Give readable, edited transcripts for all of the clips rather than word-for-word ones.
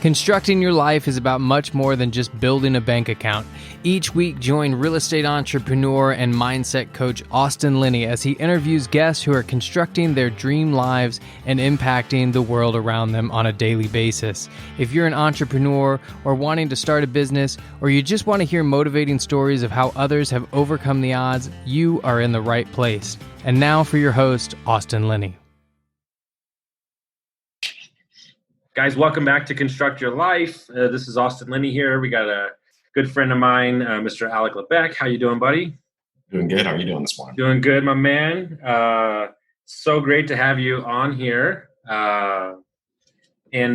Constructing your life is about much more than just building a bank account. Each week, join real estate entrepreneur and mindset coach Austin Linney as he interviews guests who are constructing their dream lives and impacting the world around them on a daily basis. If you're an entrepreneur or wanting to start a business, or you just want to hear motivating stories of how others have overcome the odds, you are in the right place. And now for your host, Austin Linney. Guys, welcome back to Construct Your Life. This is Austin Linney here. We got a good friend of mine, Mr. Alec Lebeck. How you doing, buddy? Doing good. How are you doing this morning? Doing good, my man. So great to have you on here. And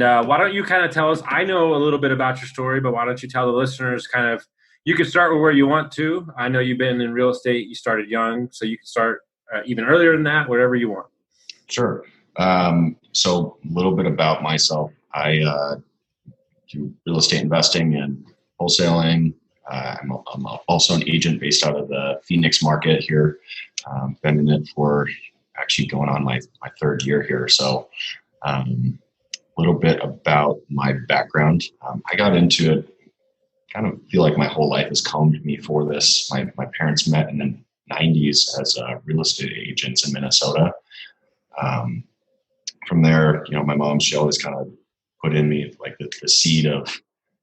why don't you kind of tell us, I know a little bit about your story, but why don't you tell the listeners kind of, you can start with where you want to. I know you've been in real estate. You started young, so you can start even earlier than that, whatever you want. Sure. So a little bit about myself. I do real estate investing and wholesaling. I'm also an agent based out of the Phoenix market here. Been in it for actually going on my third year here. So a little bit about my background. I got into it, kind of feel like my whole life has combed me for this. My parents met in the 90s as real estate agents in Minnesota. From there, my mom, she always kind of put in me like the seed of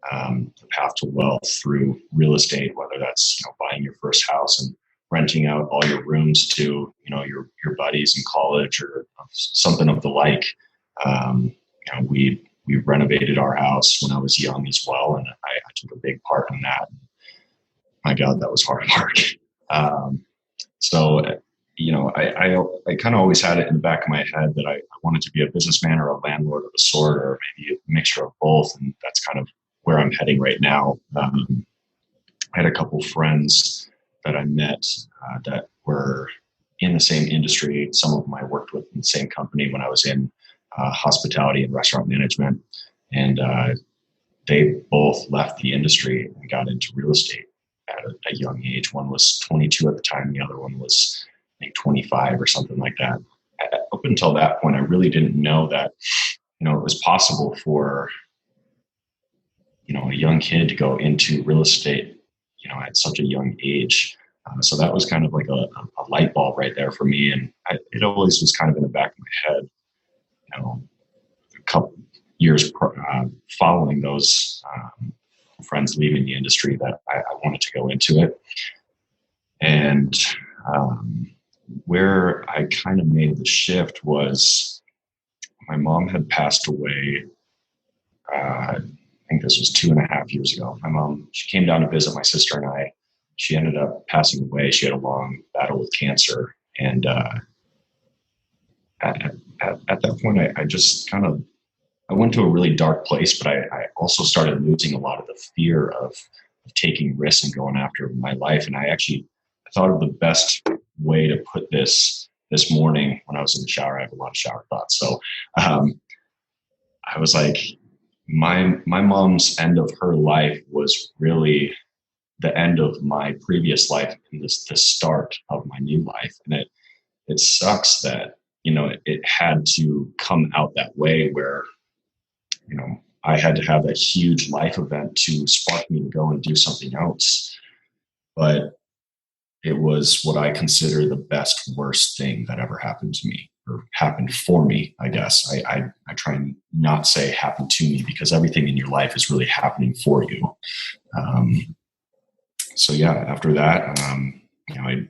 the path to wealth through real estate, whether that's, buying your first house and renting out all your rooms to, your buddies in college or something of the like. We renovated our house when I was young as well. And I took a big part in that. My God, that was hard work. I kind of always had it in the back of my head that I wanted to be a businessman or a landlord of a sort, or maybe a mixture of both. And that's kind of where I'm heading right now. I had a couple friends that I met that were in the same industry. Some of them I worked with in the same company when I was in hospitality and restaurant management. And they both left the industry and got into real estate at a young age. One was 22 at the time. The other one was 25 or something like that. Up until that point, I really didn't know that, it was possible for, a young kid to go into real estate, at such a young age. So that was kind of like a light bulb right there for me. And it always was kind of in the back of my head, a couple years following those friends leaving the industry that I wanted to go into it. And, where I kind of made the shift was my mom had passed away. I think this was 2.5 years ago. My mom, she came down to visit my sister and I. She ended up passing away. She had a long battle with cancer. And at that point, I just kind of, I went to a really dark place, but I also started losing a lot of the fear of taking risks and going after my life. And I thought of the best way to put this morning when I was in the shower. I have a lot of shower thoughts. So I was like, my mom's end of her life was really the end of my previous life and the start of my new life. And it sucks that, it had to come out that way where, I had to have that huge life event to spark me to go and do something else. But it was what I consider the best, worst thing that ever happened to me, or happened for me, I guess. I try and not say happened to me, because everything in your life is really happening for you. After that, I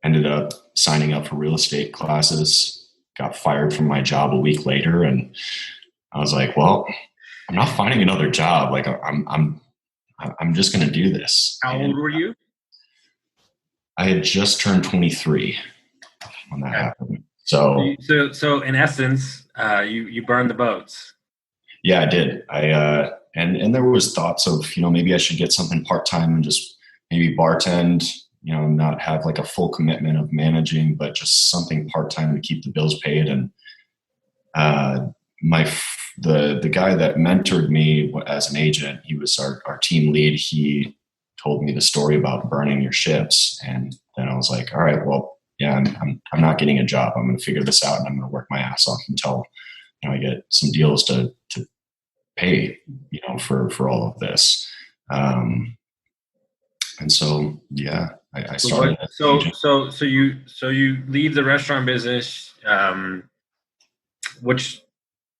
ended up signing up for real estate classes, got fired from my job a week later. And I was like, well, I'm not finding another job. Like I'm just going to do this. How old were you? I had just turned 23 when that happened. So in essence, you burned the boats. Yeah, I did. And there was thoughts of, maybe I should get something part-time and just maybe bartend, not have like a full commitment of managing, but just something part-time to keep the bills paid. And the guy that mentored me as an agent, he was our team lead. He told me the story about burning your ships. And then I was like, all right, well, yeah, I'm not getting a job. I'm going to figure this out, and I'm going to work my ass off until I get some deals to pay, for all of this. And so, yeah, I started as an agent. So you leave the restaurant business, which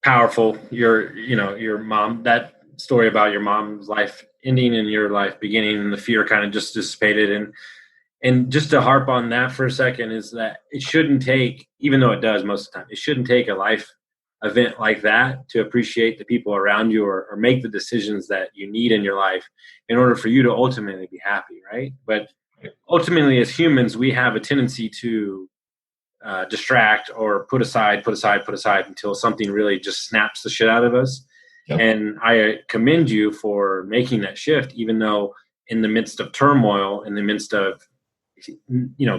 powerful. Your mom, that story about your mom's life ending and your life beginning, and the fear kind of just dissipated. And just to harp on that for a second is that it shouldn't take, even though it does most of the time, it shouldn't take a life event like that to appreciate the people around you or make the decisions that you need in your life in order for you to ultimately be happy, right? But ultimately, as humans, we have a tendency to distract or put aside until something really just snaps the shit out of us. Yep. And I commend you for making that shift, even though in the midst of turmoil, in the midst of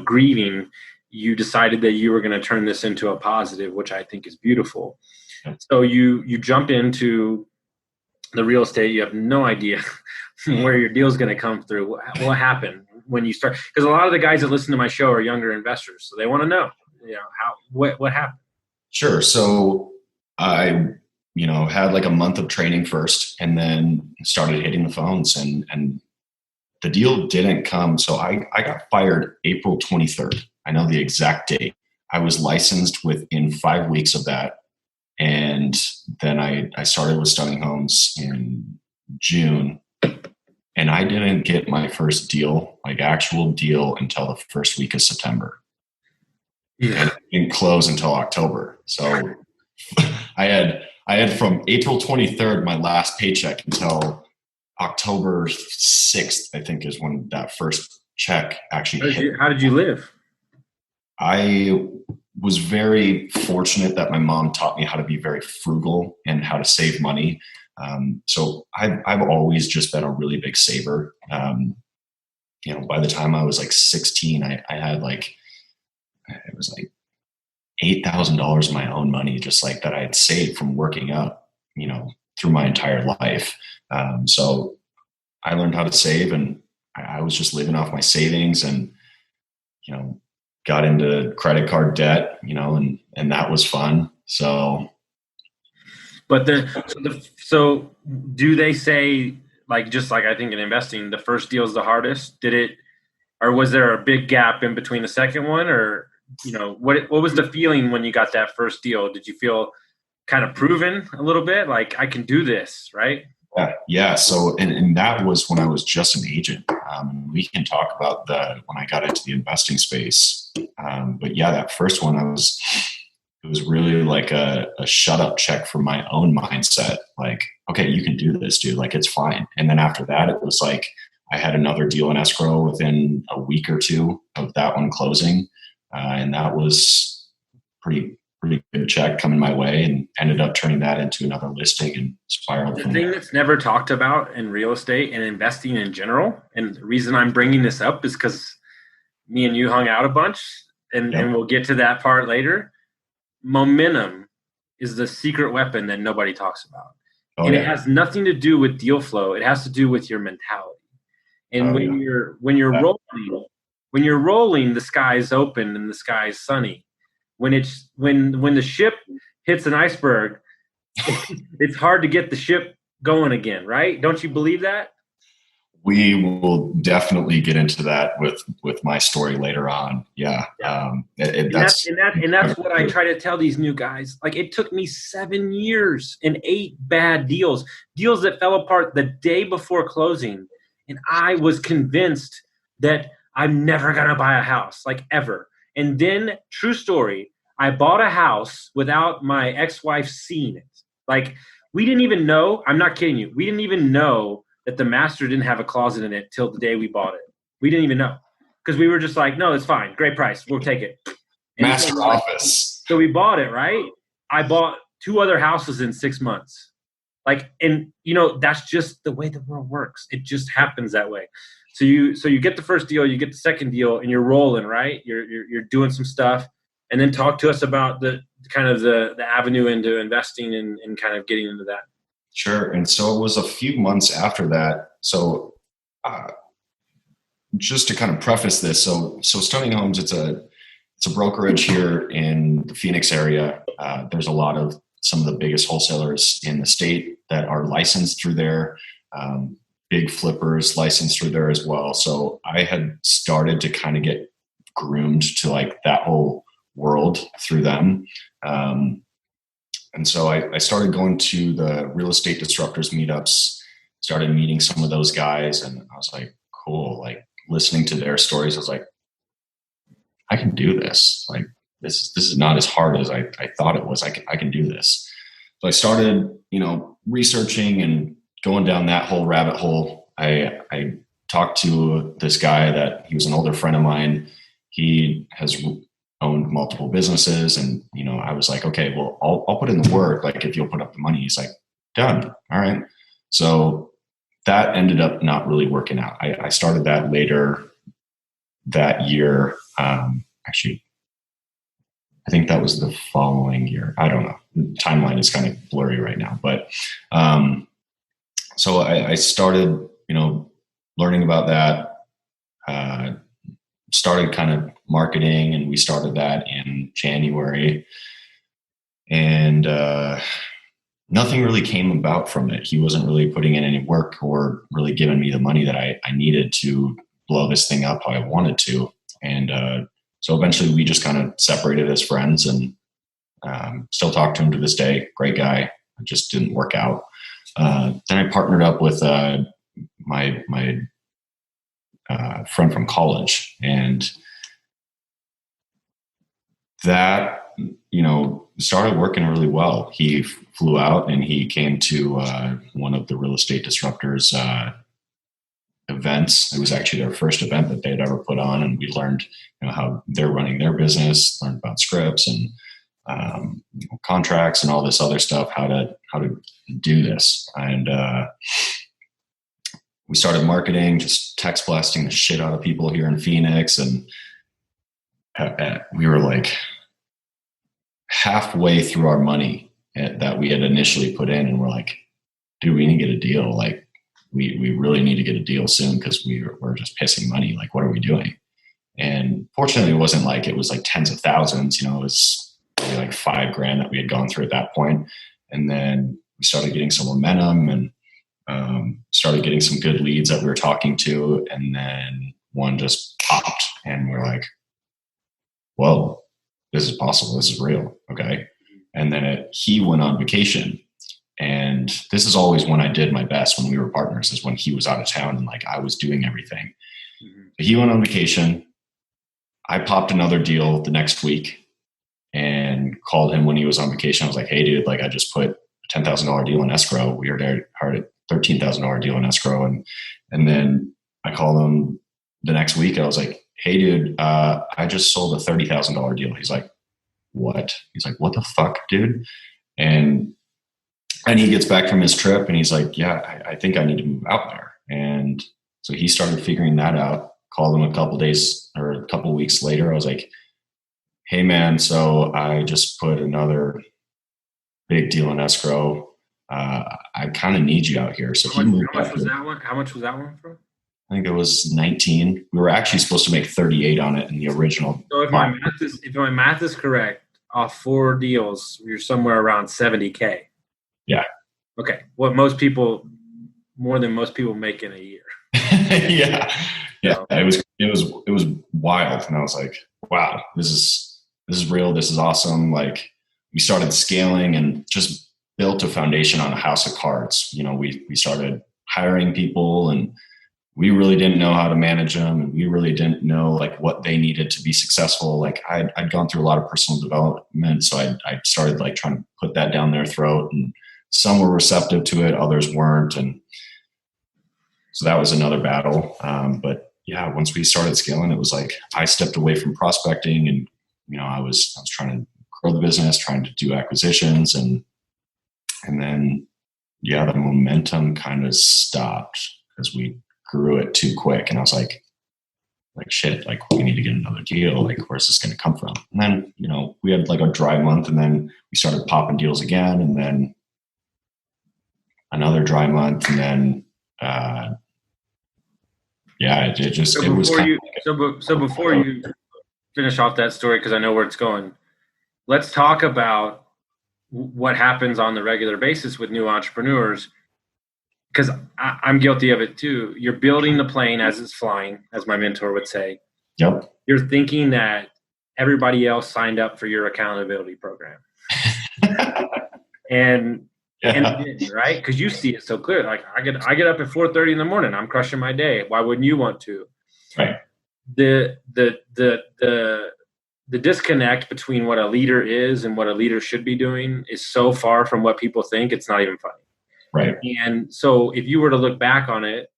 grieving, you decided that you were going to turn this into a positive, which I think is beautiful. Yep. So you jump into the real estate. You have no idea where your deal is going to come through. What happened when you start? Because a lot of the guys that listen to my show are younger investors, so they want to know, what happened. Sure. So I, had like a month of training first, and then started hitting the phones, and the deal didn't come. So I got fired April 23rd. I know the exact date. I was licensed within 5 weeks of that. And then I started with Stunning Homes in June, and I didn't get my first deal, like actual deal, until the first week of September. Yeah. And it didn't close until October. So I had from April 23rd, my last paycheck, until October 6th, I think, is when that first check actually hit. How did you live? I was very fortunate that my mom taught me how to be very frugal and how to save money. So I've always just been a really big saver. By the time I was like 16, I had it was like $8,000 of my own money, just like that I had saved from working up, through my entire life. So I learned how to save, and I was just living off my savings, and, got into credit card debt, and that was fun. So, but so do they say, just like I think in investing, the first deal is the hardest? Or was there a big gap in between the second one? Or, what was the feeling when you got that first deal? Did you feel kind of proven a little bit? Like, I can do this, right? Yeah. So, and that was when I was just an agent. We can talk about when I got into the investing space. But yeah, that first one, it was really like a shut up check for my own mindset. Like, okay, you can do this, dude. Like, it's fine. And then after that, it was like, I had another deal in escrow within a week or two of that one closing. And that was pretty good check coming my way, and ended up turning that into another listing and spiraled The from thing there. that's never talked about in real estate and investing in general, and the reason I'm bringing this up is because me and you hung out a bunch, and we'll get to that part later. Momentum is the secret weapon that nobody talks about. It has nothing to do with deal flow. It has to do with your mentality. And when you're rolling, the sky is open and the sky is sunny. When the ship hits an iceberg, it's hard to get the ship going again, right? Don't you believe that? We will definitely get into that with my story later on. Yeah. That's what I try to tell these new guys. Like, it took me 7 years and 8 bad deals that fell apart the day before closing. And I was convinced that I'm never going to buy a house, like, ever. And then, true story, I bought a house without my ex-wife seeing it. Like, we didn't even know, I'm not kidding you, we didn't even know that the master didn't have a closet in it till the day we bought it. We didn't even know, because we were just like, no, it's fine. Great price. We'll take it. Master office. So we bought it, right? I bought 2 other houses in 6 months. And that's just the way the world works. It just happens that way. So you get the first deal, you get the second deal, and you're rolling, right? You're doing some stuff. And then talk to us about the kind of the avenue into investing and kind of getting into that. Sure. And so it was a few months after that. So just to kind of preface this, so Stunning Homes, it's a brokerage here in the Phoenix area. There's a lot of some of the biggest wholesalers in the state that are licensed through there. Big flippers licensed through there as well. So I had started to kind of get groomed to like that whole world through them. And so I started going to the real estate disruptors meetups, started meeting some of those guys, and I was like, cool, like listening to their stories. I was like, I can do this. Like this is not as hard as I thought it was. I can do this. So I started, researching and going down that whole rabbit hole. I talked to this guy that he was an older friend of mine. He has owned multiple businesses, and I was like, okay, well, I'll put in the work. Like if you'll put up the money. He's like, done. All right. So that ended up not really working out. I started that later that year. Actually, I think that was the following year. I don't know. The timeline is kind of blurry right now, but so I started, learning about that. Started kind of marketing, and we started that in January, and nothing really came about from it. He wasn't really putting in any work or really giving me the money that I needed to blow this thing up how I wanted to. And so eventually we just kind of separated as friends, and still talk to him to this day. Great guy. It just didn't work out. Then I partnered up with my friend from college, and that started working really well. He flew out and he came to one of the real estate disruptors events. It was actually their first event that they'd ever put on, and we learned how they're running their business, learned about scripts and contracts and all this other stuff, how to do this. And we started marketing, just text blasting the shit out of people here in Phoenix. And we were like halfway through our money that we had initially put in. And we're like, dude, we need to get a deal. Like we really need to get a deal soon, because we're just pissing money. Like, what are we doing? And fortunately, it wasn't like it was like tens of thousands. It was maybe like $5,000 that we had gone through at that point. And then we started getting some momentum, and started getting some good leads that we were talking to. And then one just popped, and we're like, whoa, this is possible. This is real. Okay. And then he went on vacation. And this is always when I did my best when we were partners, is when he was out of town and like I was doing everything. Mm-hmm. He went on vacation. I popped another deal the next week and called him when he was on vacation. I was like, hey dude, like I just put a $10,000 deal in escrow. We were there at $13,000 deal in escrow. And then I called him the next week. I was like, hey dude, I just sold a $30,000 deal. He's like, what? He's like, what the fuck, dude? And he gets back from his trip and he's like, yeah, I think I need to move out there. And so he started figuring that out. Called him a couple days or a couple weeks later. I was like, hey man, so I just put another big deal in escrow. I kind of need you out here. So how much was that one? How much was that one for? I think it was 19. We were actually supposed to make 38 on it in the original. So if my math is correct, off 4 deals, you're somewhere around $70K. Yeah. Okay. More than most people make in a year. Yeah. Yeah. It was wild. And I was like, wow, this is real. This is awesome. Like we started scaling and just built a foundation on a house of cards. We started hiring people, and we really didn't know how to manage them, and we really didn't know like what they needed to be successful. Like I'd gone through a lot of personal development. So I started like trying to put that down their throat, and some were receptive to it, others weren't. And so that was another battle. But yeah, once we started scaling, it was like, I stepped away from prospecting, and, I was trying to grow the business, trying to do acquisitions. And then, yeah, the momentum kind of stopped because we grew it too quick. And I was like shit, like we need to get another deal. Like, where's this going to come from? And then, we had like a dry month, and then we started popping deals again, and then another dry month. And then, before you finish off that story, because I know where it's going, let's talk about what happens on the regular basis with new entrepreneurs, because I'm guilty of it too. You're building the plane as it's flying, as my mentor would say. Yep. You're thinking that everybody else signed up for your accountability program. and right? Because you see it so clear. Like I get up at 4:30 in the morning. I'm crushing my day. Why wouldn't you want to? Right. The disconnect between what a leader is and what a leader should be doing is so far from what people think. It's not even funny. Right. And so if you were to look back on it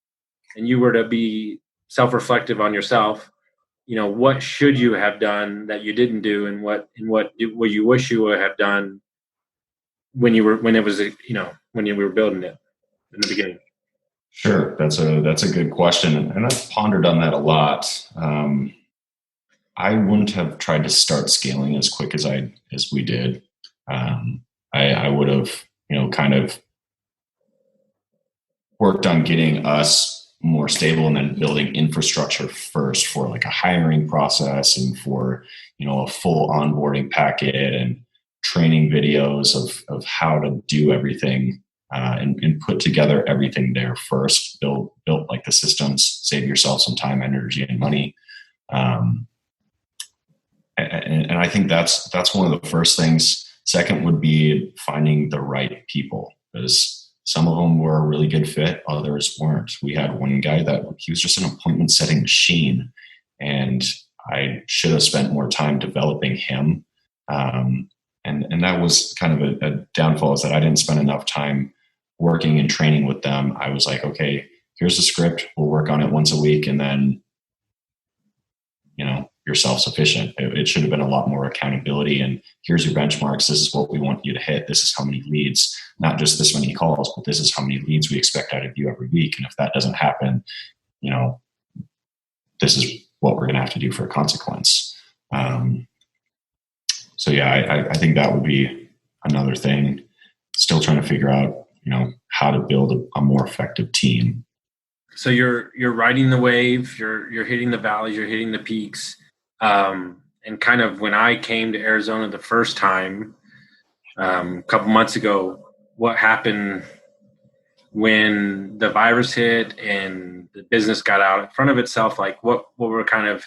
and you were to be self-reflective on yourself, what should you have done that you didn't do, and what you wish you would have done when you were building it in the beginning? Sure. That's a good question. And I've pondered on that a lot. I wouldn't have tried to start scaling as quick as we did. I would have, kind of worked on getting us more stable and then building infrastructure first for like a hiring process and for, a full onboarding packet and training videos of how to do everything, and put together everything there first, build like the systems, save yourself some time, energy, and money. And I think that's one of the first things. Second would be finding the right people, because some of them were a really good fit, others weren't. We had one guy that he was just an appointment setting machine, and I should have spent more time developing him. And that was kind of a downfall, is that I didn't spend enough time working and training with them. I was like, okay, here's the script. We'll work on it once a week, and then, you're self-sufficient. It should have been a lot more accountability, and here's your benchmarks. This is what we want you to hit. This is how many leads, not just this many calls, but this is how many leads we expect out of you every week. And if that doesn't happen, this is what we're going to have to do for a consequence. So yeah, I think that would be another thing. Still trying to figure out, how to build a more effective team. So you're riding the wave, you're hitting the valleys, you're hitting the peaks. And kind of when I came to Arizona the first time, a couple months ago, what happened when the virus hit and the business got out in front of itself? Like what were kind of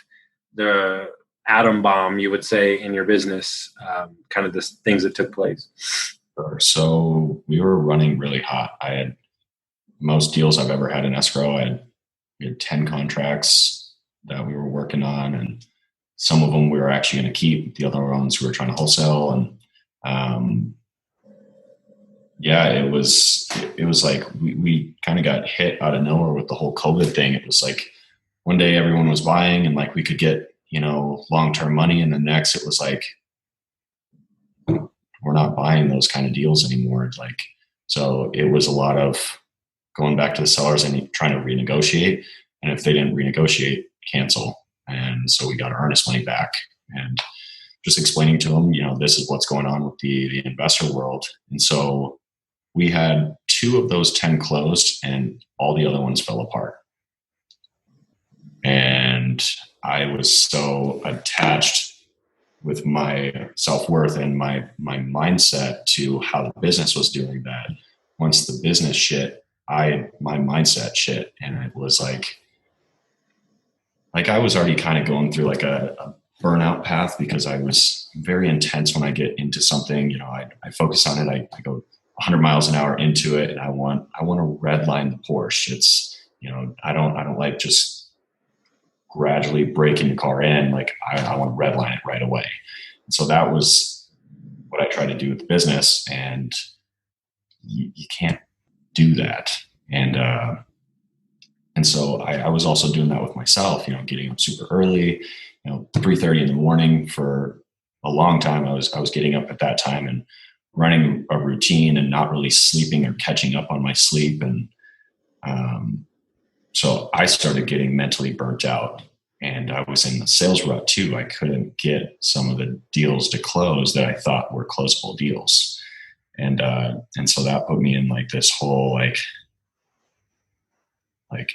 the atom bomb, you would say, in your business, kind of the things that took place? So we were running really hot. I had most deals I've ever had in escrow. We had 10 contracts that we were working on, and some of them we were actually going to keep. The other ones we were trying to wholesale. And it was like we kind of got hit out of nowhere with the whole COVID thing. It was like one day everyone was buying and like we could get, long-term money, and the next it was like, we're not buying those kind of deals anymore. Like, so it was a lot of going back to the sellers and trying to renegotiate. And if they didn't renegotiate, cancel. And so we got our earnest money back, and just explaining to them, this is what's going on with the investor world. And so we had 2 of those 10 closed, and all the other ones fell apart. And I was so attached with my self-worth and my mindset to how the business was doing that once the business shit, my mindset shit. And it was like I was already kind of going through like a burnout path, because I was very intense when I get into something. I focus on it. I go 100 miles an hour into it, and I want to redline the Porsche. It's, I don't like just gradually breaking the car in. Like I want to redline it right away. And so that was what I tried to do with the business, and you can't do that. And so I was also doing that with myself, getting up super early, 3:30 in the morning for a long time. I was getting up at that time and running a routine and not really sleeping or catching up on my sleep. And so I started getting mentally burnt out, and I was in the sales rut too. I couldn't get some of the deals to close that I thought were closable deals. And so that put me in like this whole, like,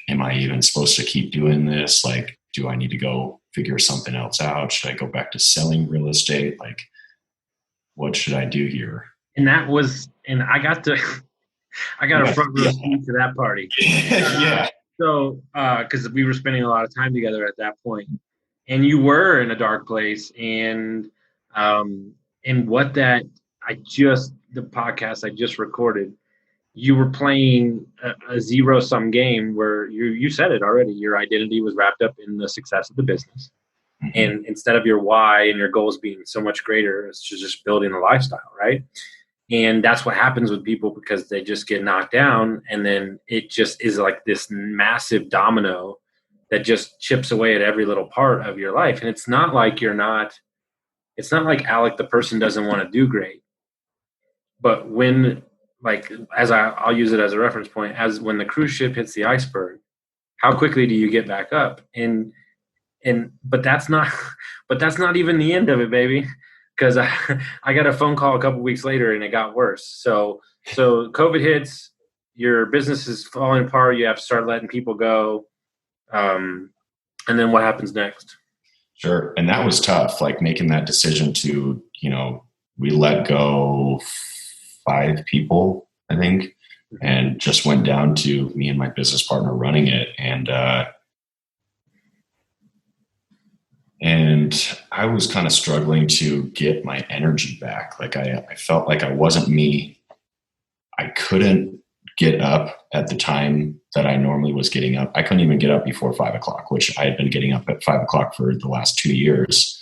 am I even supposed to keep doing this? Like, do I need to go figure something else out? Should I go back to selling real estate? Like, what should I do here? And I got to, I got a front row Yeah. seat to that party. Yeah. So, because we were spending a lot of time together at that point, and you were in a dark place, um, and what that the podcast I just recorded, you were playing a zero sum game where you said it already. Your identity was wrapped up in the success of the business, and instead of your why and your goals being so much greater, it's just building a lifestyle, right? And that's what happens with people because they just get knocked down, and then it just is like this massive domino that just chips away at every little part of your life. And it's not like it's not like Alec, the person, doesn't want to do great. But when, like, I'll use it as a reference point, as when the cruise ship hits the iceberg, how quickly do you get back up? But that's not but that's not even the end of it, baby, because I got a phone call a couple weeks later and it got worse. So COVID hits, your business is falling apart, you have to start letting people go, and then what happens next? Sure. And that was tough, like making that decision to, we let go 5 people, I think, and just went down to me and my business partner running it. And I was kind of struggling to get my energy back. Like I felt like I wasn't me. I couldn't get up at the time that I normally was getting up. I couldn't even get up before 5 o'clock, which I had been getting up at 5 o'clock for the last 2 years,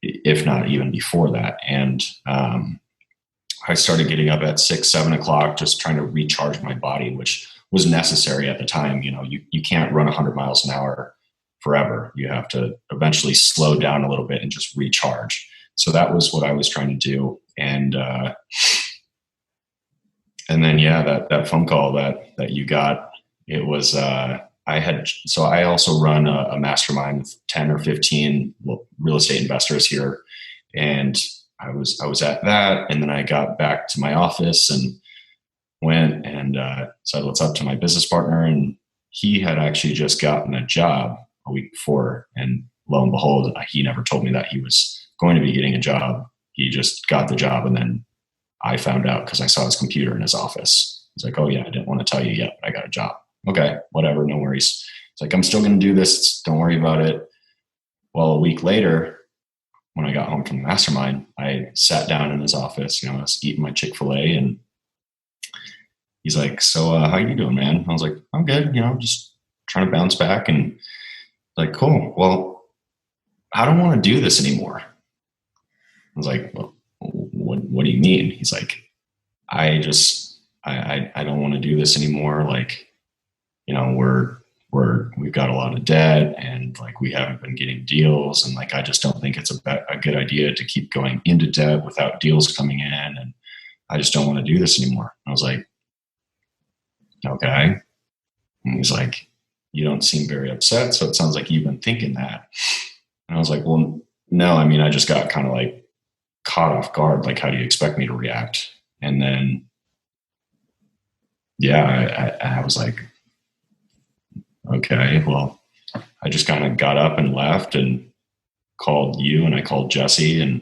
if not even before that. And I started getting up at 6, 7 o'clock, just trying to recharge my body, which was necessary at the time. You can't run 100 miles an hour forever. You have to eventually slow down a little bit and just recharge. So that was what I was trying to do. And then, that phone call that you got, it was, I also run a mastermind with 10 or 15 real estate investors here. And I was at that. And then I got back to my office and went and said what's up to my business partner. And he had actually just gotten a job a week before. And lo and behold, he never told me that he was going to be getting a job. He just got the job. And then I found out because I saw his computer in his office. He's like, "Oh yeah, I didn't want to tell you yet, but I got a job." Okay, whatever, no worries. It's like, "I'm still going to do this. Don't worry about it." Well, a week later, when I got home from the mastermind, I sat down in his office. I was eating my Chick-fil-A, and he's like, "So, how you doing, man?" I was like, "I'm good. Just trying to bounce back." And like, "Cool. Well, I don't want to do this anymore." I was like, "Well, what do you mean?" He's like, I don't want to do this anymore. Like, we've got a lot of debt and like, we haven't been getting deals. And like, I just don't think it's a good idea to keep going into debt without deals coming in. And I just don't want to do this anymore. I was like, "Okay." And he's like, "You don't seem very upset. So it sounds like you've been thinking that." And I was like, "Well, no, I mean, I just got kind of like caught off guard. Like, how do you expect me to react?" And then, I was like, "Okay, well," I just kind of got up and left and called you, and I called Jesse, and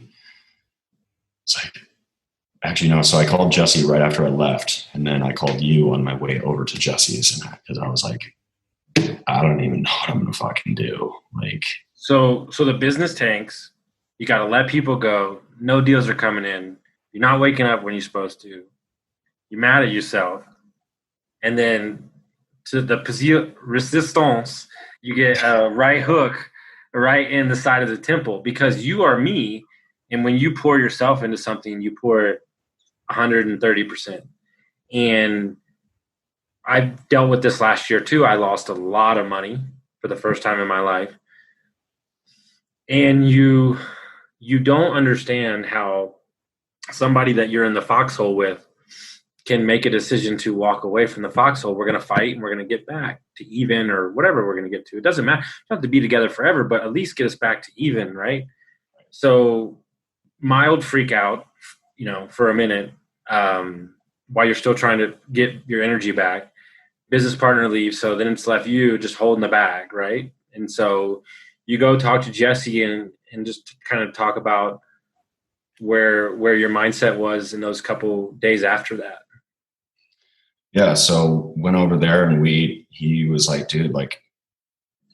it's like, actually, no. So I called Jesse right after I left, and then I called you on my way over to Jesse's, and because I was like, I don't even know what I'm going to fucking do. Like, So the business tanks. You got to let people go. No deals are coming in. You're not waking up when you're supposed to. You're mad at yourself. And then to the resistance, you get a right hook right in the side of the temple because you are me. And when you pour yourself into something, you pour it 130%. And I've dealt with this last year too. I lost a lot of money for the first time in my life. And you don't understand how somebody that you're in the foxhole with can make a decision to walk away from the foxhole. We're going to fight and we're going to get back to even or whatever we're going to get to. It doesn't matter. You don't have to be together forever, but at least get us back to even, right? So mild freak out, for a minute while you're still trying to get your energy back. Business partner leaves, so then it's left you just holding the bag, right? And so you go talk to Jesse and just kind of talk about where your mindset was in those couple days after that? Yeah. So went over there and he was like, dude, like,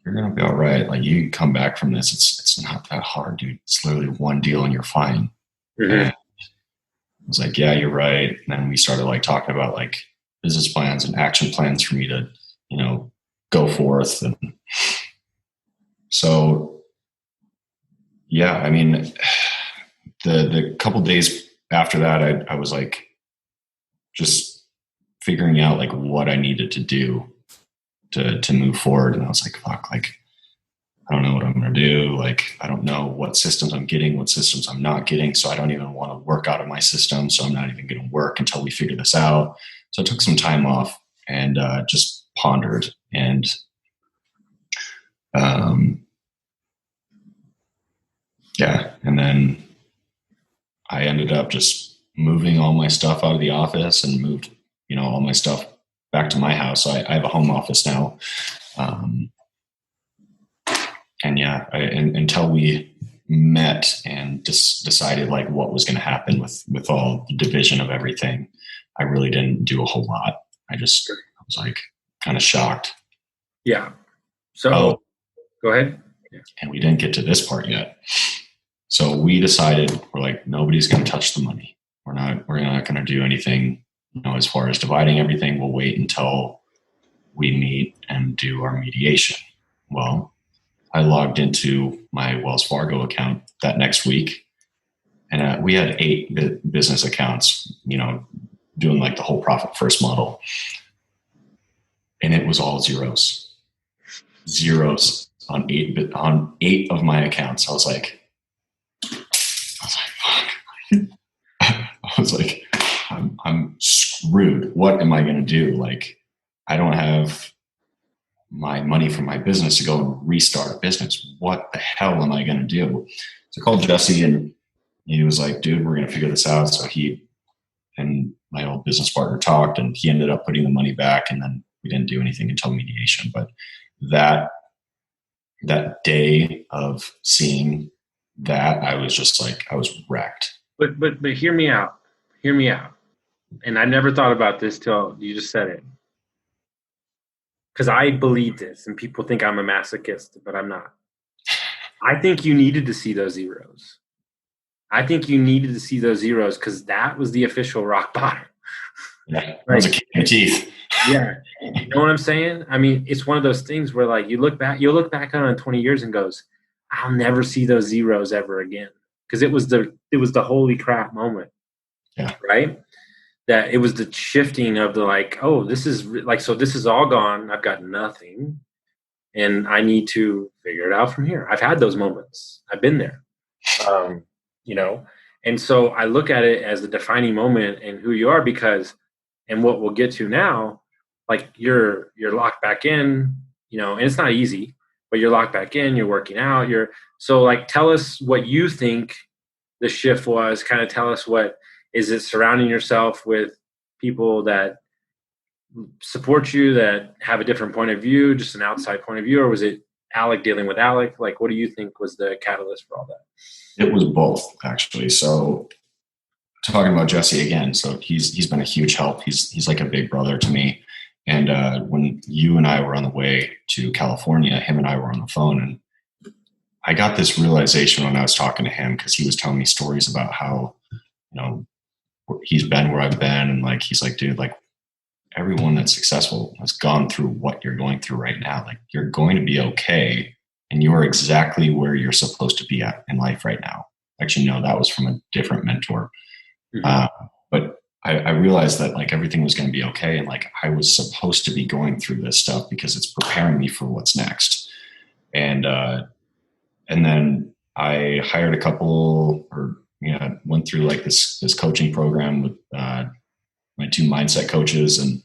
you're going to be all right. Like, you can come back from this. It's not that hard, dude. It's literally one deal and you're fine. And I was like, yeah, you're right. And then we started like talking about like business plans and action plans for me to, go forth. And so, yeah, I mean, the couple days after that, I was like just figuring out like what I needed to do to move forward. And I was like, fuck, like, I don't know what I'm going to do. Like, I don't know what systems I'm getting, what systems I'm not getting. So I don't even want to work out of my system. So I'm not even going to work until we figure this out. So I took some time off and just pondered. And and then I ended up just moving all my stuff out of the office and moved, all my stuff back to my house. I have a home office now. Until we met and decided like what was going to happen with all the division of everything, I really didn't do a whole lot. I was like kind of shocked. Yeah. So go ahead. Yeah. And we didn't get to this part yet. So we decided, we're like, nobody's going to touch the money. We're not going to do anything, as far as dividing everything. We'll wait until we meet and do our mediation. Well, I logged into my Wells Fargo account that next week, and we had 8 business accounts, doing like the whole profit first model. And it was all zeros on 8 of my accounts. I was like, fuck. I was like, I'm screwed. What am I going to do? Like, I don't have my money from my business to go and restart a business. What the hell am I going to do? So I called Jesse and he was like, dude, we're going to figure this out. So he and my old business partner talked and he ended up putting the money back, and then we didn't do anything until mediation. But that day of seeing that, I was just like, I was wrecked. But hear me out. And I never thought about this till you just said it. Because I believe this, and people think I'm a masochist, but I'm not. I think you needed to see those zeros. I think you needed to see those zeros because that was the official rock bottom. Yeah, that was a kick in the teeth. Yeah, you know what I'm saying? I mean, it's one of those things where like you'll look back on it in 20 years and goes, I'll never see those zeros ever again, because it was the holy crap moment. Yeah. Right. That it was the shifting of the like, oh, this is like, so this is all gone. I've got nothing and I need to figure it out from here. I've had those moments. I've been there, and so I look at it as the defining moment in who you are, because, and what we'll get to now, like you're locked back in, and it's not easy, but you're locked back in, you're working out. So like, tell us what you think the shift was. Kind of tell us what, is it surrounding yourself with people that support you, that have a different point of view, just an outside point of view, or was it Alec dealing with Alec? Like, what do you think was the catalyst for all that? It was both, actually. So talking about Jesse again, so he's been a huge help. He's like a big brother to me. And when you and I were on the way to California, him and I were on the phone, and I got this realization when I was talking to him, because he was telling me stories about how, he's been where I've been. And like, he's like, dude, like everyone that's successful has gone through what you're going through right now. Like, you're going to be okay. And you are exactly where you're supposed to be at in life right now. Actually, no, that was from a different mentor. Mm-hmm. But I realized that like everything was going to be okay. And like, I was supposed to be going through this stuff because it's preparing me for what's next. And then I hired a couple, went through like this coaching program with my 2 mindset coaches. And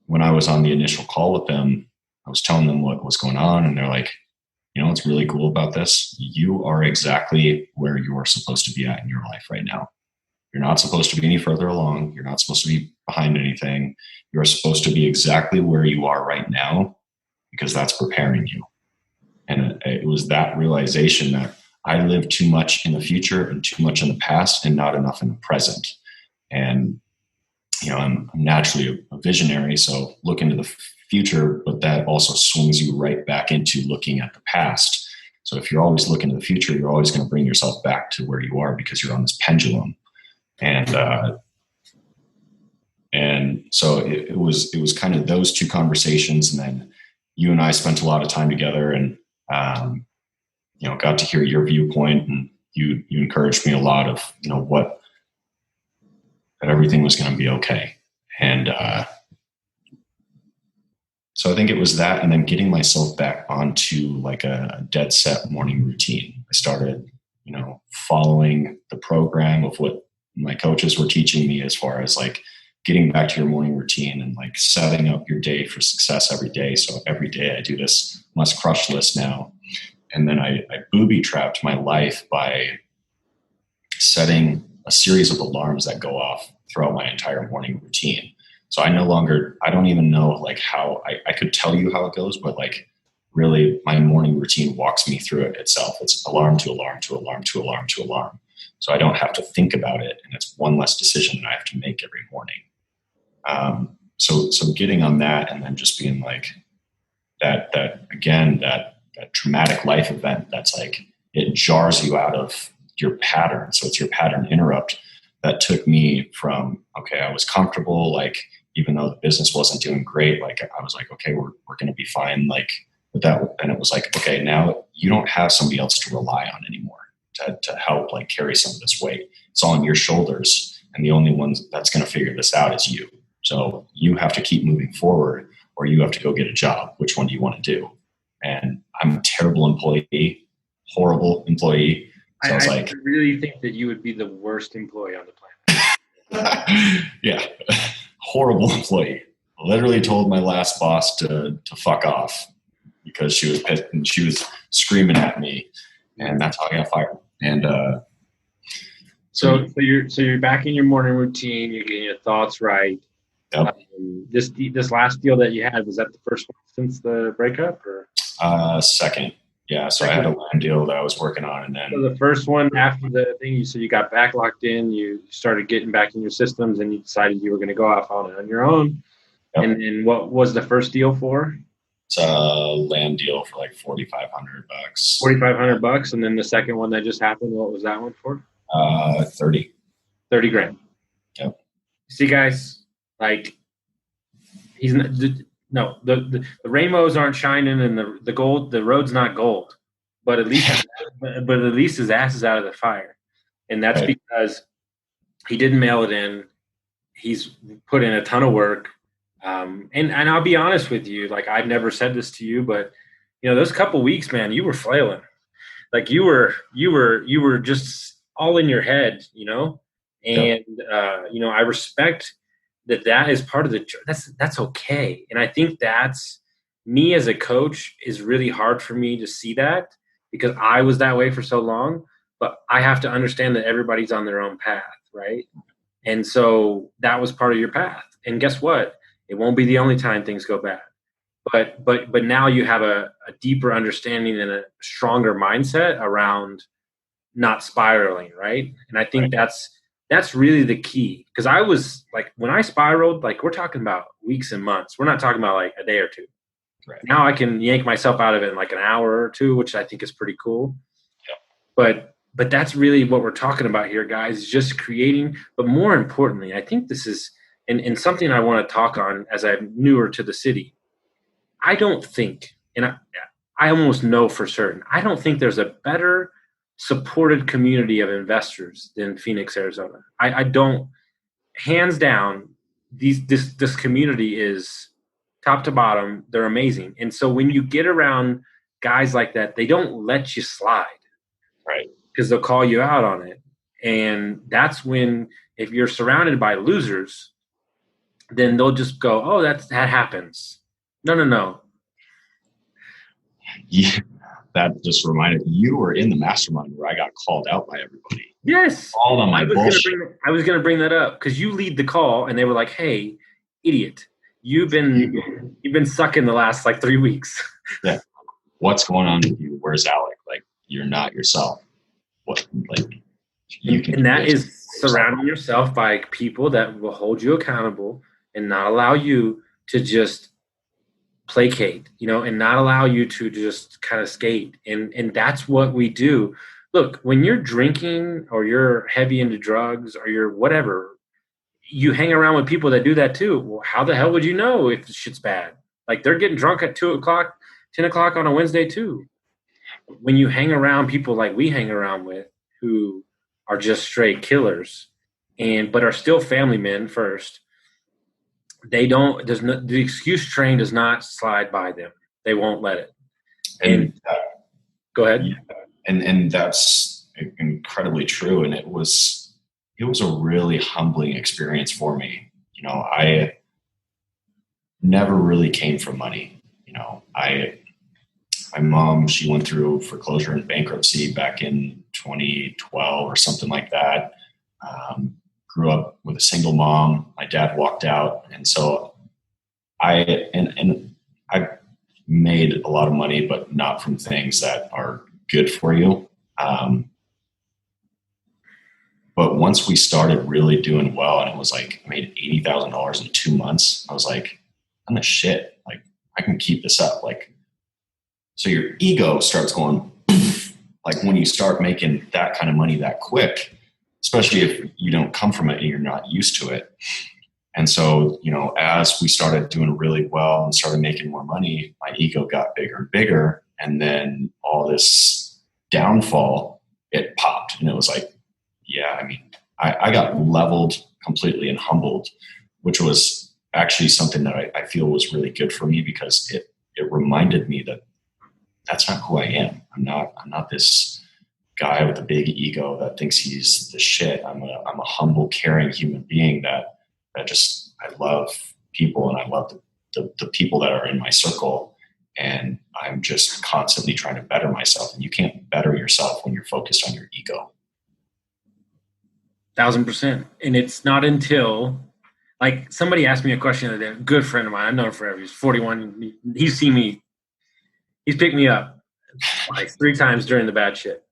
when I was on the initial call with them, I was telling them what was going on. And they're like, what's really cool about this? You are exactly where you're supposed to be at in your life right now. You're not supposed to be any further along. You're not supposed to be behind anything. You're supposed to be exactly where you are right now, because that's preparing you. And it was that realization that I live too much in the future and too much in the past and not enough in the present. And, I'm naturally a visionary, so look into the future, but that also swings you right back into looking at the past. So if you're always looking to the future, you're always going to bring yourself back to where you are because you're on this pendulum. And so it was kind of those two conversations. And then you and I spent a lot of time together, and, got to hear your viewpoint, and you encouraged me a lot of, that everything was going to be okay. And, so I think it was that, and then getting myself back onto like a dead set morning routine. I started, following the program of what my coaches were teaching me as far as like getting back to your morning routine and like setting up your day for success every day. So every day I do this must crush list now. And then I booby trapped my life by setting a series of alarms that go off throughout my entire morning routine. So I don't even know like how I could tell you how it goes, but like really my morning routine walks me through it itself. It's alarm to alarm to alarm to alarm to alarm. So I don't have to think about it. And it's one less decision that I have to make every morning. So getting on that, and then just being like that traumatic life event, that's like, it jars you out of your pattern. So it's your pattern interrupt that took me from, okay, I was comfortable, like, even though the business wasn't doing great, like I was like, okay, we're going to be fine. Like with that. And it was like, okay, now you don't have somebody else to rely on anymore to help like carry some of this weight. It's all on your shoulders. And the only one that's going to figure this out is you. So you have to keep moving forward, or you have to go get a job. Which one do you want to do? And I'm a terrible employee, horrible employee. So I really think that you would be the worst employee on the planet. Yeah. Horrible employee. Literally told my last boss to fuck off because she was pissed and she was screaming at me, and that's how I got fired. And so you're back in your morning routine. You're getting your thoughts right. Yep. This last deal that you had, was that the first one since the breakup, or second? Yeah. So I had a land deal that I was working on, and then so the first one after the thing, you got back locked in. You started getting back in your systems, and you decided you were going to go off on your own. Yep. And then what was the first deal for? It's a land deal for like $4,500. $4,500, and then the second one that just happened, what was that one for? 30 grand. Yep. See, guys, like the rainbows aren't shining, and the road's not gold, but at least his ass is out of the fire, and that's right. Because he didn't mail it in. He's put in a ton of work. And I'll be honest with you, like I've never said this to you, but those couple weeks, man, you were flailing. Like you were just all in your head, and, I respect that is part of that's okay. And I think that's me as a coach is really hard for me to see that because I was that way for so long, but I have to understand that everybody's on their own path. Right. And so that was part of your path. And guess what? It won't be the only time things go bad, but now you have a deeper understanding and a stronger mindset around not spiraling. Right. And I think that's really the key. Cause I was like, when I spiraled, like we're talking about weeks and months, we're not talking about like a day or two. Right. Now I can yank myself out of it in like an hour or two, which I think is pretty cool. Yeah. But that's really what we're talking about here, guys, is just creating, but more importantly, I think this is, and something I want to talk on as I'm newer to the city. I don't think, and I almost know for certain, I don't think there's a better supported community of investors than Phoenix, Arizona. I don't, hands down, this community is top to bottom. They're amazing. And so when you get around guys like that, they don't let you slide. Right. Because they'll call you out on it. And that's when, if you're surrounded by losers, then they'll just go, oh, that happens. No. Yeah, that just reminded me, you were in the mastermind where I got called out by everybody. Yes. All on my bullshit. I was going to bring that up because you lead the call, and they were like, hey, idiot, you've been sucking the last like 3 weeks. Yeah. What's going on with you? Where's Alec? Like, you're not yourself. what, like, you can and that do this. is surrounding yourself by people that will hold you accountable and not allow you to just placate, and not allow you to just kind of skate. And that's what we do. Look, when you're drinking or you're heavy into drugs or you're whatever, you hang around with people that do that too. Well, how the hell would you know if the shit's bad? Like, they're getting drunk at 2:00, 10:00 on a Wednesday too. When you hang around people like we hang around with, who are just straight killers but are still family men first, the excuse train does not slide by them. They won't let it. And go ahead. Yeah, and that's incredibly true. And it was a really humbling experience for me. I never really came from money. My mom, she went through foreclosure and bankruptcy back in 2012 or something like that. Grew up with a single mom. My dad walked out. And so I made a lot of money, but not from things that are good for you. But once we started really doing well, and it was like I made $80,000 in 2 months, I was like, I'm the shit. Like, I can keep this up. Like, so your ego starts going, like, when you start making that kind of money that quick, especially if you don't come from it and you're not used to it. And so, as we started doing really well and started making more money, my ego got bigger and bigger. And then all this downfall, it popped. And it was like, yeah, I mean, I got leveled completely and humbled, which was actually something that I feel was really good for me, because it reminded me that that's not who I am. I'm not this guy with a big ego that thinks he's the shit. I'm a humble, caring human being that just, I love people, and I love the people that are in my circle, and I'm just constantly trying to better myself. And you can't better yourself when you're focused on your ego. 1000%. And it's not until, like, somebody asked me a question the other day, a good friend of mine, I've known him forever. He's 41. He's picked me up like 3 times during the bad shit.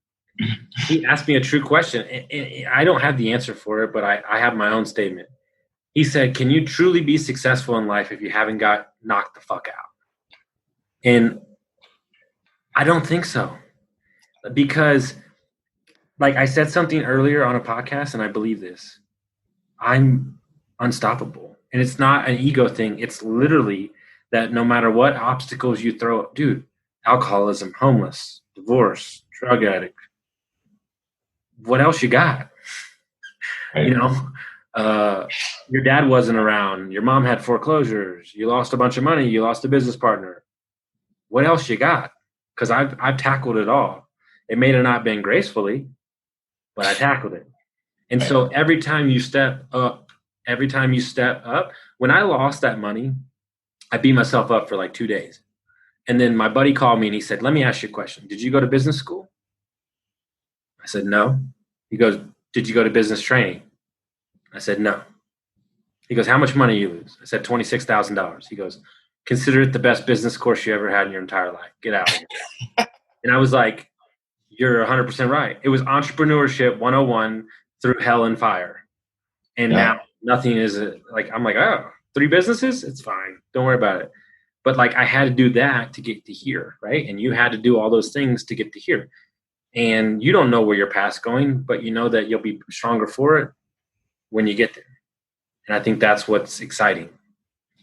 He asked me a true question, and I don't have the answer for it, but I have my own statement. He said, can you truly be successful in life if you haven't got knocked the fuck out? And I don't think so. Because, like I said something earlier on a podcast, and I believe this, I'm unstoppable. And it's not an ego thing. It's literally that no matter what obstacles you throw up, dude, alcoholism, homeless, divorce, drug addict, what else you got? Right. Your dad wasn't around. Your mom had foreclosures. You lost a bunch of money. You lost a business partner. What else you got? Because I've tackled it all. It may have not been gracefully, but I tackled it. And so every time you step up, when I lost that money, I beat myself up for like 2 days. And then my buddy called me and he said, let me ask you a question. Did you go to business school? I said, no. He goes, did you go to business training? I said, no. He goes, how much money you lose? I said, $26,000. He goes, consider it the best business course you ever had in your entire life. Get out of here. And I was like, you're 100% right. It was entrepreneurship 101 through hell and fire. And now nothing is I'm like, oh, 3 businesses? It's fine. Don't worry about it. But like, I had to do that to get to here, right? And you had to do all those things to get to here. And you don't know where your path's going, but you know that you'll be stronger for it when you get there. And I think that's what's exciting.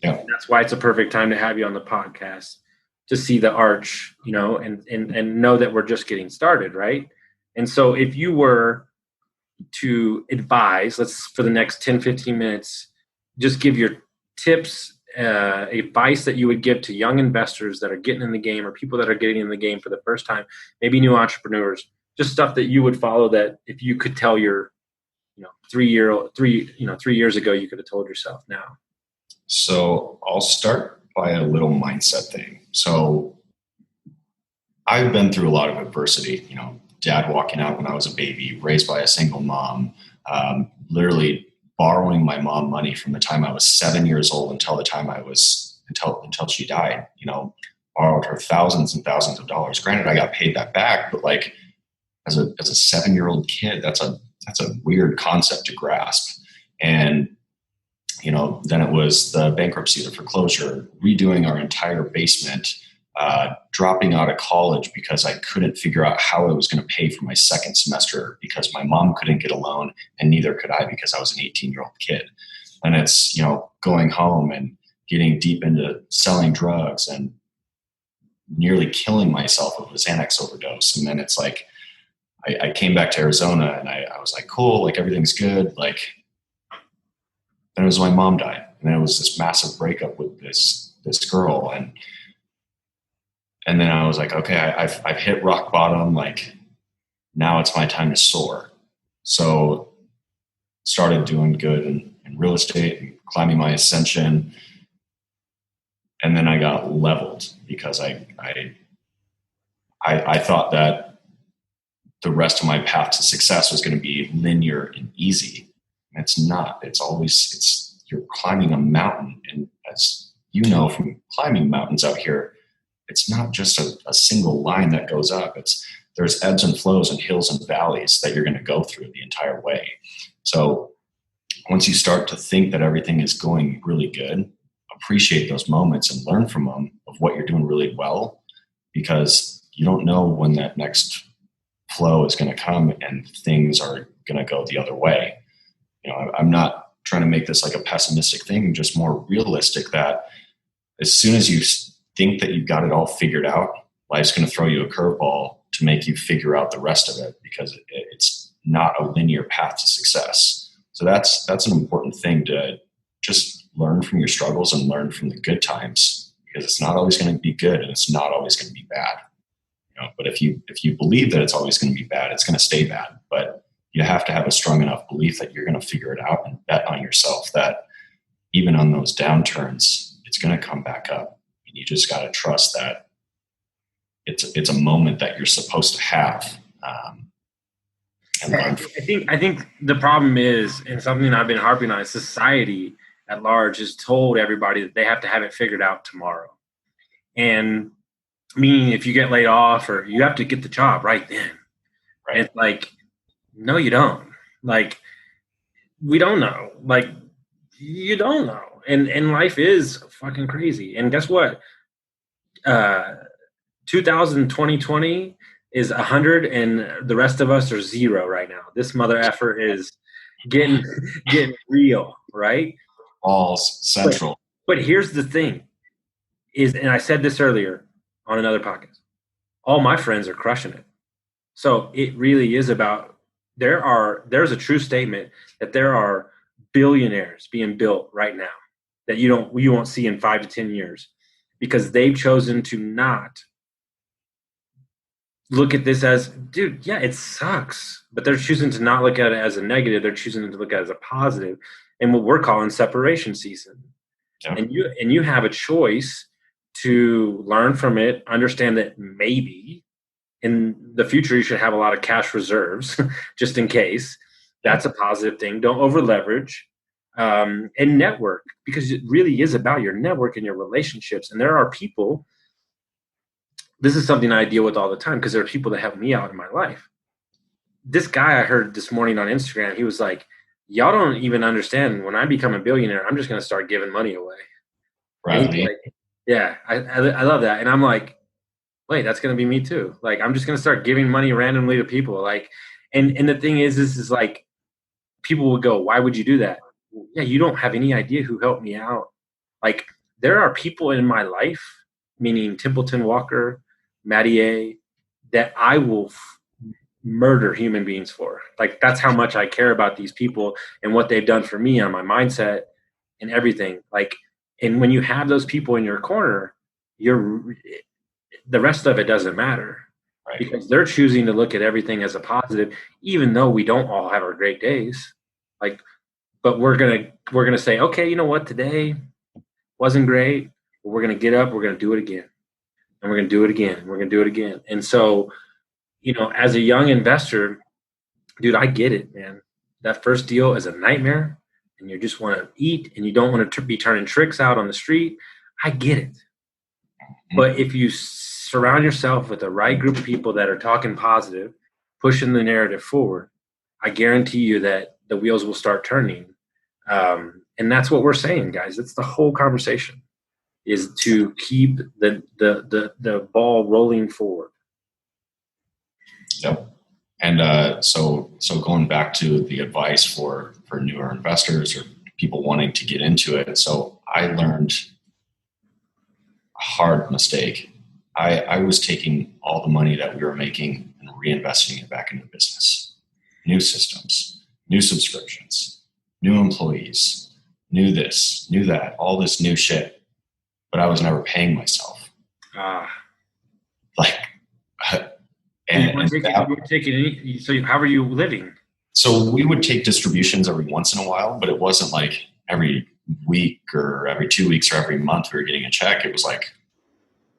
Yeah. And that's why it's a perfect time to have you on the podcast, to see the arch, and know that we're just getting started, right? And so if you were to advise, for the next 10, 15 minutes, just give your tips, advice that you would give to young investors that are getting in the game, or people that are getting in the game for the first time, maybe new entrepreneurs, just stuff that you would follow, that if you could tell your 3 years ago, you could have told yourself now. So I'll start by a little mindset thing. So I've been through a lot of adversity, dad walking out when I was a baby, raised by a single mom, literally borrowing my mom money from the time I was 7 years old until she died, borrowed her thousands and thousands of dollars. Granted, I got paid that back, but like, as a 7-year-old kid, that's a weird concept to grasp. And, then it was the bankruptcy, the foreclosure, redoing our entire basement, dropping out of college because I couldn't figure out how I was going to pay for my second semester because my mom couldn't get a loan and neither could I because I was an 18-year-old kid. And it's, going home and getting deep into selling drugs and nearly killing myself with a Xanax overdose. And then it's like, I came back to Arizona and I was like, cool, like everything's good. Like, then it was my mom died. And then it was this massive breakup with this girl. And then I was like, okay, I've hit rock bottom. Like, now it's my time to soar. So started doing good in real estate and climbing my ascension. And then I got leveled because I thought that the rest of my path to success was going to be linear and easy. And it's not. You're climbing a mountain. And as you know from climbing mountains out here, it's not just a single line that goes up. There's ebbs and flows and hills and valleys that you're going to go through the entire way. So once you start to think that everything is going really good, appreciate those moments and learn from them of what you're doing really well, because you don't know when that next flow is going to come and things are going to go the other way. I'm not trying to make this like a pessimistic thing, just more realistic that as soon as you think that you've got it all figured out, life's going to throw you a curveball to make you figure out the rest of it, because it's not a linear path to success. So that's an important thing, to just learn from your struggles and learn from the good times, because it's not always going to be good and it's not always going to be bad. But if you believe that it's always going to be bad, it's going to stay bad. But you have to have a strong enough belief that you're going to figure it out and bet on yourself that even on those downturns, it's going to come back up. And you just got to trust that it's a moment that you're supposed to have. And learn from. I think the problem is, and something I've been harping on, is society at large has told everybody that they have to have it figured out tomorrow. And meaning if you get laid off, or you have to get the job right then. Right. It's like, no, you don't. Like, we don't know. Like, you don't know. And life is fucking crazy. And guess what? 2020 is 100 and the rest of us are 0 right now. This mother effer is getting real, right? All central. But here's the thing is, and I said this earlier on another podcast, all my friends are crushing it. So it really is about, there's a true statement that there are billionaires being built right now that you won't see in 5 to 10 years, because they've chosen to not look at this as, dude, yeah, it sucks, but they're choosing to not look at it as a negative. They're choosing to look at it as a positive, and what we're calling separation season. Yeah. And you have a choice to learn from it, understand that maybe in the future you should have a lot of cash reserves just in case. That's a positive thing. Don't over leverage, and network, because it really is about your network and your relationships. And there are people, this is something I deal with all the time, because there are people that help me out in my life. This guy I heard this morning on Instagram, he was like, y'all don't even understand, when I become a billionaire, I'm just going to start giving money away. Right. Like, yeah, I love that. And I'm like, wait, that's going to be me too. Like, I'm just going to start giving money randomly to people. Like, and the thing is, this is like, people would go, why would you do that? Yeah, you don't have any idea who helped me out. Like, there are people in my life, meaning Templeton Walker, Matty A, that I will murder human beings for. Like, that's how much I care about these people and what they've done for me on my mindset and everything. Like, and when you have those people in your corner, the rest of it doesn't matter. Right. Because they're choosing to look at everything as a positive, even though we don't all have our great days. Like, but we're gonna say, okay, you know what, today wasn't great, but we're gonna get up, we're gonna do it again, and we're gonna do it again, and we're gonna do it again. And so, as a young investor, dude, I get it, man. That first deal is a nightmare, and you just want to eat, and you don't want to be turning tricks out on the street. I get it. Mm-hmm. But if you surround yourself with the right group of people that are talking positive, pushing the narrative forward, I guarantee you that the wheels will start turning. And that's what we're saying, guys. It's the whole conversation is to keep the ball rolling forward. Yep. And so going back to the advice for newer investors or people wanting to get into it. So I learned a hard mistake. I was taking all the money that we were making and reinvesting it back into the business. New systems, new subscriptions, new employees, new this, new that, all this new shit. But I was never paying myself. So how are you living? So we would take distributions every once in a while, but it wasn't like every week or every 2 weeks or every month we were getting a check. It was like,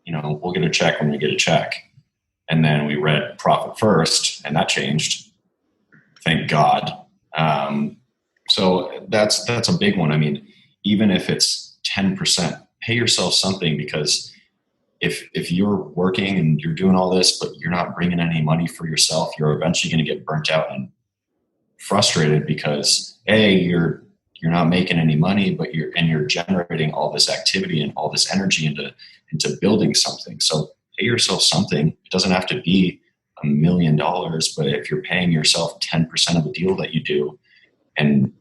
we'll get a check when we get a check. And then we read profit first, and that changed. Thank God. So that's a big one. I mean, even if it's 10%, pay yourself something, because if you're working and you're doing all this, but you're not bringing any money for yourself, you're eventually going to get burnt out and frustrated because you're not making any money, but you're generating all this activity and all this energy into building something. So pay yourself something. It doesn't have to be $1 million, but if you're paying yourself 10% of the deal that you do, and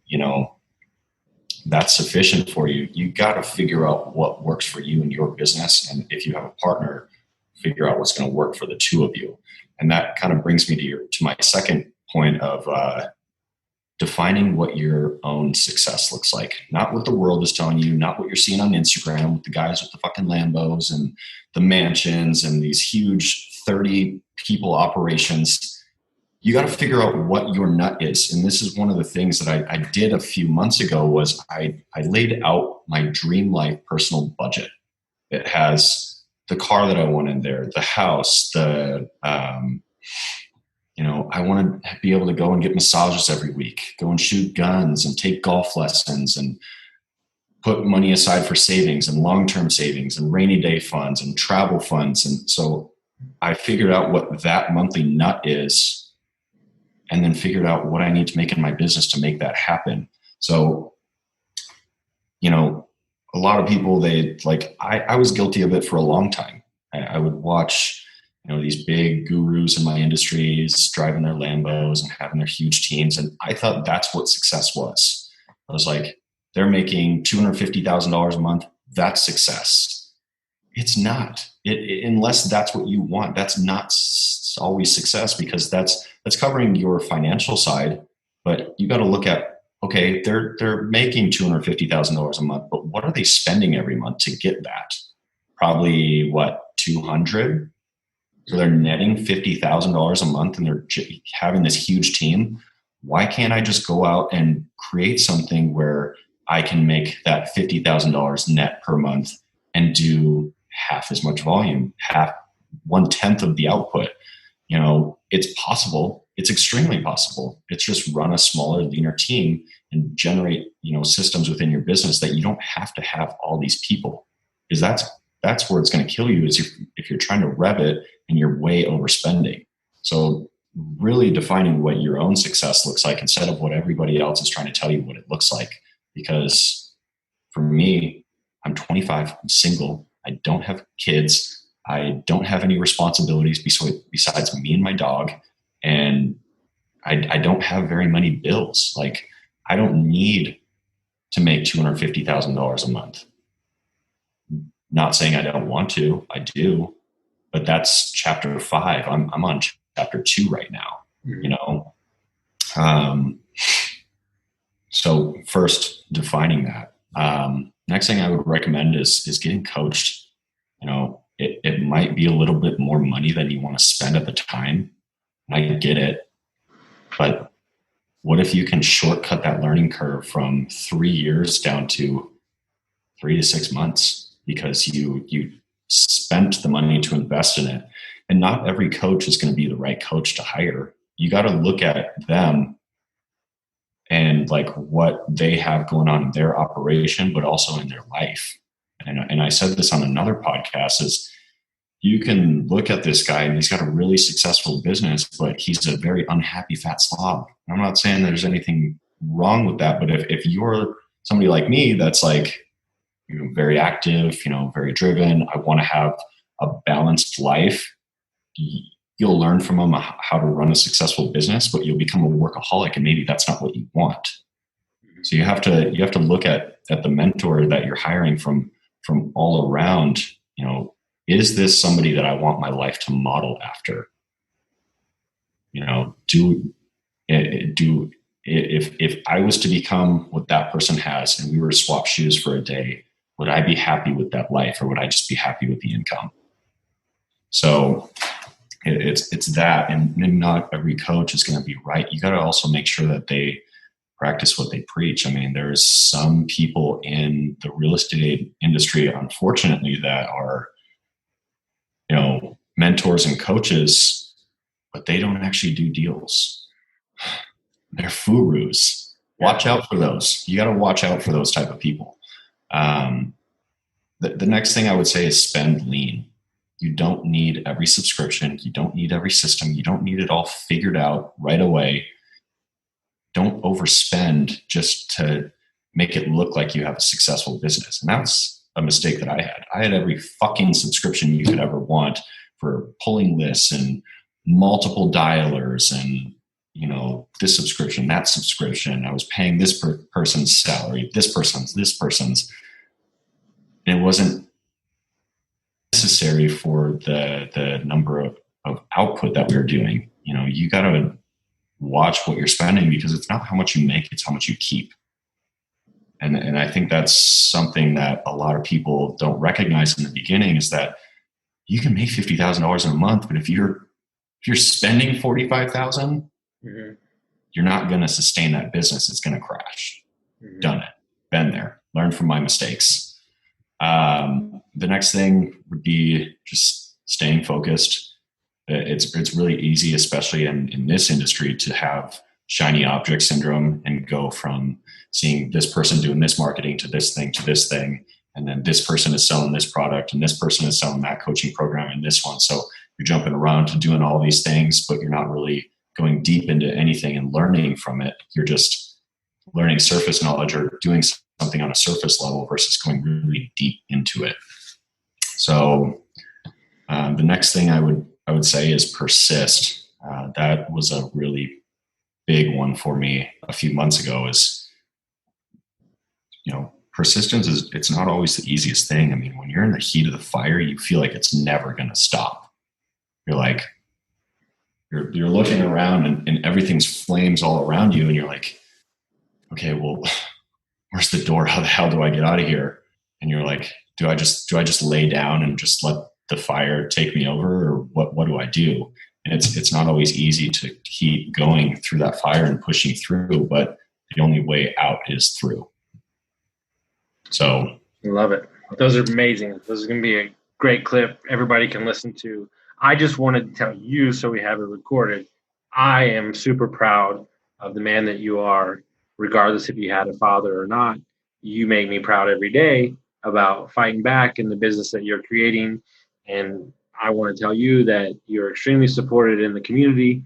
that's sufficient for you, you got to figure out what works for you and your business. And if you have a partner, figure out what's going to work for the two of you. And that kind of brings me to my second point of defining what your own success looks like. Not what the world is telling you, not what you're seeing on Instagram with the guys with the fucking Lambos and the mansions and these huge 30 people operations. You got to figure out what your nut is. And this is one of the things that I did a few months ago was I laid out my dream life personal budget. It has the car that I want in there, the house, I want to be able to go and get massages every week, go and shoot guns and take golf lessons and put money aside for savings and long-term savings and rainy day funds and travel funds. And so I figured out what that monthly nut is and then figured out what I need to make in my business to make that happen. So, a lot of people, I was guilty of it for a long time. I would watch these big gurus in my industries driving their Lambos and having their huge teams. And I thought that's what success was. I was like, they're making $250,000 a month. That's success. It's not. Unless that's what you want. That's not always success, because that's covering your financial side. But you got to look at, okay, they're making $250,000 a month, but what are they spending every month to get that? Probably $200. So they're netting $50,000 a month and they're having this huge team. Why can't I just go out and create something where I can make that $50,000 net per month and do half as much volume, 1/10 of the output? It's possible. It's extremely possible. It's just run a smaller, leaner team and generate, systems within your business that you don't have to have all these people, because that's where it's going to kill you, is if you're trying to rev it and you're way overspending. So really defining what your own success looks like instead of what everybody else is trying to tell you what it looks like. Because for me, I'm 25, I'm single, I don't have kids, I don't have any responsibilities besides me and my dog, and I don't have very many bills. Like, I don't need to make $250,000 a month. Not saying I don't want to, I do, but that's chapter 5. I'm on chapter 2 right now, So first, defining that. Next thing I would recommend is getting coached. It might be a little bit more money than you want to spend at the time. I get it, but what if you can shortcut that learning curve from 3 years down to 3 to 6 months? Because you spent the money to invest in it. And not every coach is going to be the right coach to hire. You got to look at them and what they have going on in their operation, but also in their life. And I said this on another podcast, is you can look at this guy and he's got a really successful business, but he's a very unhappy fat slob. I'm not saying there's anything wrong with that, but if you're somebody like me that's like, very active, very driven, I want to have a balanced life, you'll learn from them how to run a successful business, but you'll become a workaholic, and maybe that's not what you want. So you have to look at the mentor that you're hiring from all around. Is this somebody that I want my life to model after? If I was to become what that person has, and we were to swap shoes for a day, would I be happy with that life, or would I just be happy with the income? So it's that, and not every coach is going to be right. You got to also make sure that they practice what they preach. I mean, there's some people in the real estate industry, unfortunately, that are, mentors and coaches, but they don't actually do deals. They're gurus. Watch out for those. You got to watch out for those type of people. The next thing I would say is spend lean. You don't need every subscription. You don't need every system. You don't need it all figured out right away. Don't overspend just to make it look like you have a successful business. And that's a mistake that I had. I had every fucking subscription you could ever want for pulling lists and multiple dialers and, this subscription, that subscription. I was paying this person's salary, this person's. And it wasn't necessary for the number of output that we were doing. You got to watch what you're spending, because it's not how much you make, it's how much you keep. And I think that's something that a lot of people don't recognize in the beginning, is that you can make $50,000 in a month, but if you're spending $45,000, mm-hmm. you're not going to sustain that business. It's going to crash. Mm-hmm. Done it. Been there. Learned from my mistakes. The next thing would be just staying focused. It's really easy, especially in this industry, to have shiny object syndrome and go from seeing this person doing this marketing to this thing. And then this person is selling this product, and this person is selling that coaching program and this one. So you're jumping around to doing all these things, but you're not really going deep into anything and learning from it. You're just learning surface knowledge or doing something on a surface level versus going really deep into it. So the next thing I would say is persist. That was a really big one for me a few months ago. Persistence it's not always the easiest thing. I mean, when you're in the heat of the fire, you feel like it's never going to stop. You're like, you're looking around and everything's flames all around you. And you're like, okay, well, where's the door? How the hell do I get out of here? And you're like, do I just lay down and just let the fire take me over, or what do I do? And it's not always easy to keep going through that fire and pushing through, but the only way out is through. So love it. Those are amazing. Those are going to be a great clip everybody can listen to. I just wanted to tell you, so we have it recorded, I am super proud of the man that you are, regardless if you had a father or not. You make me proud every day about fighting back in the business that you're creating. And I want to tell you that you're extremely supported in the community,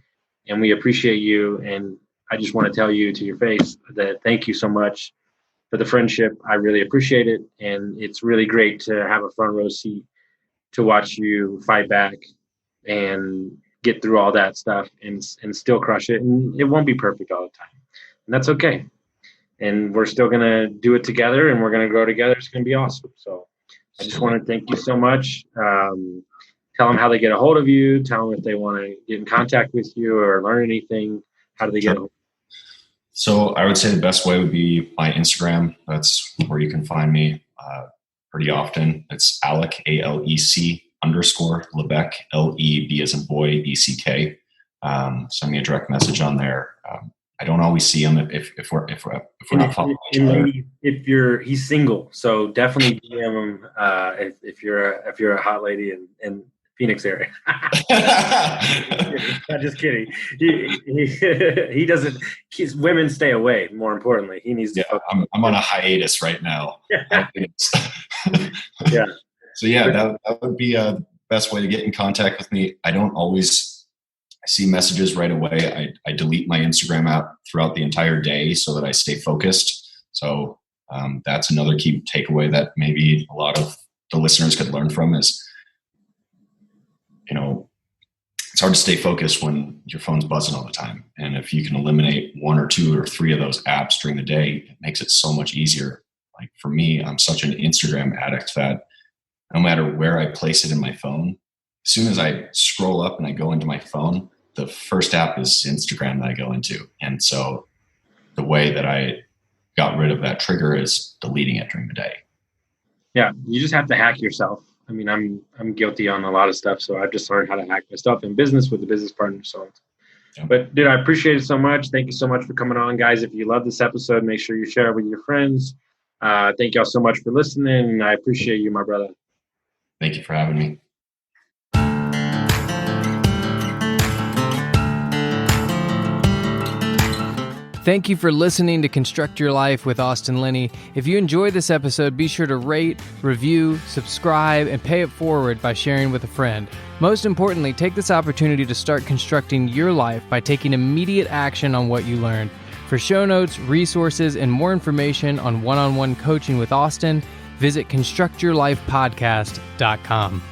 and we appreciate you. And I just want to tell you to your face that thank you so much for the friendship. I really appreciate it. And it's really great to have a front row seat to watch you fight back and get through all that stuff and still crush it. And it won't be perfect all the time. And that's okay. And we're still going to do it together, and we're going to grow together. It's going to be awesome. So I just want to thank you so much. Tell them how they get a hold of you. Tell them if they want to get in contact with you or learn anything. How do they get a hold of you? So I would say the best way would be my Instagram. That's where you can find me pretty often. It's Alec, ALEC _Lebeck, LEB as in boy, ECK. Send me a direct message on there. I don't always see them if we're not following each other. He's single, so definitely DM him if you're a hot lady in Phoenix area. I'm just kidding. He doesn't. Women stay away. More importantly, he needs to. Yeah, I'm on a hiatus right now. Yeah. So yeah, that would be the best way to get in contact with me. I don't always see messages right away. I delete my Instagram app throughout the entire day so that I stay focused. So that's another key takeaway that maybe a lot of the listeners could learn from is, it's hard to stay focused when your phone's buzzing all the time. And if you can eliminate 1 or 2 or 3 of those apps during the day, it makes it so much easier. Like for me, I'm such an Instagram addict that no matter where I place it in my phone, as soon as I scroll up and I go into my phone, the first app is Instagram that I go into. And so the way that I got rid of that trigger is deleting it during the day. Yeah, you just have to hack yourself. I mean, I'm guilty on a lot of stuff, so I've just learned how to hack myself in business with a business partner. So, yeah. But dude, I appreciate it so much. Thank you so much for coming on, guys. If you love this episode, make sure you share it with your friends. Thank y'all so much for listening. I appreciate you, my brother. Thank you for having me. Thank you for listening to Construct Your Life with Austin Linney. If you enjoyed this episode, be sure to rate, review, subscribe, and pay it forward by sharing with a friend. Most importantly, take this opportunity to start constructing your life by taking immediate action on what you learned. For show notes, resources, and more information on one-on-one coaching with Austin, visit constructyourlifepodcast.com.